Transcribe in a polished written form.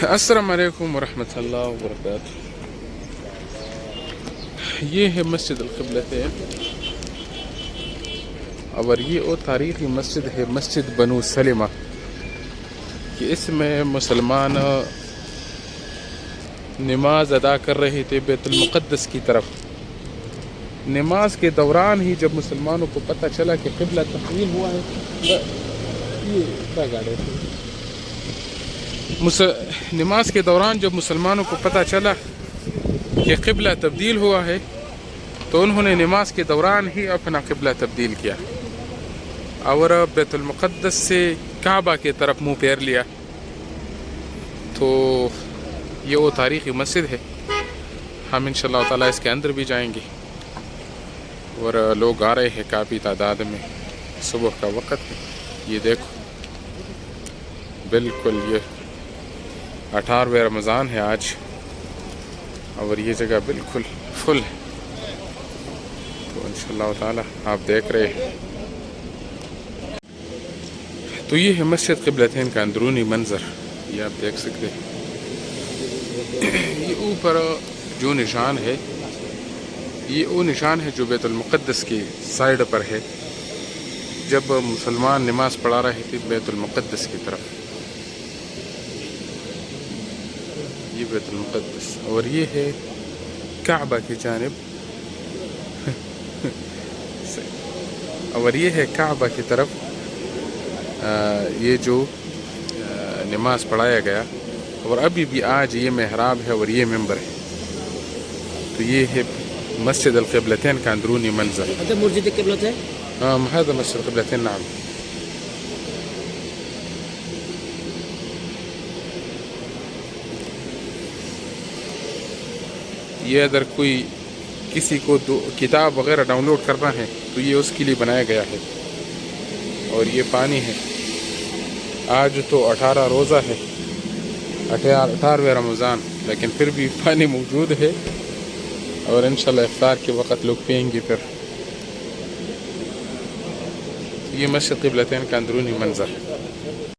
السلام علیکم ورحمۃ اللہ وبرکاتہ. یہ ہے مسجد القبلتین اور یہ وہ تاریخی مسجد ہے مسجد بنو سلمہ کہ اس میں مسلمان نماز ادا کر رہے تھے بیت المقدس کی طرف. نماز کے دوران ہی جب مسلمانوں کو پتہ چلا کہ قبلہ تبدیل ہوا ہے، نماز کے دوران جب مسلمانوں کو پتہ چلا کہ قبلہ تبدیل ہوا ہے تو انہوں نے نماز کے دوران ہی اپنا قبلہ تبدیل کیا اور بیت المقدس سے کعبہ کی طرف منہ پھیر لیا. تو یہ وہ تاریخی مسجد ہے. ہم انشاءاللہ تعالیٰ اس کے اندر بھی جائیں گے اور لوگ آ رہے ہیں کافی تعداد میں. صبح کا وقت ہے. یہ دیکھو بالکل یہ 18 رمضان ہے آج اور یہ جگہ بالکل فل ہے. تو انشاءاللہ تعالیٰ آپ دیکھ رہے ہیں. تو یہ ہے مسجد قبلتین کا اندرونی منظر. یہ آپ دیکھ سکتے ہیں. یہ اوپر جو نشان ہے یہ وہ نشان ہے جو بیت المقدس کی سائڈ پر ہے جب مسلمان نماز پڑھا رہے تھے بیت المقدس کی طرف. یہ بیت المقدس اور یہ ہے کعبہ کی جانب اور یہ ہے کعبہ کی طرف یہ جو نماز پڑھایا گیا. اور ابھی بھی آج یہ محراب ہے اور یہ ممبر ہے. تو یہ ہے مسجد القبلتین کا اندرونی منظر. هذا مسجد القبلتين؟ هذا مسجد القبلتين نعم. یہ اگر کوئی کسی کو کتاب وغیرہ ڈاؤن لوڈ کرنا ہے تو یہ اس کے لیے بنایا گیا ہے. اور یہ پانی ہے. آج تو 18 روزہ ہے، 18 رمضان، لیکن پھر بھی پانی موجود ہے اور انشاءاللہ افطار کے وقت لوگ پئیں گے. پھر یہ مسجد قبلتین کا اندرونی منظر.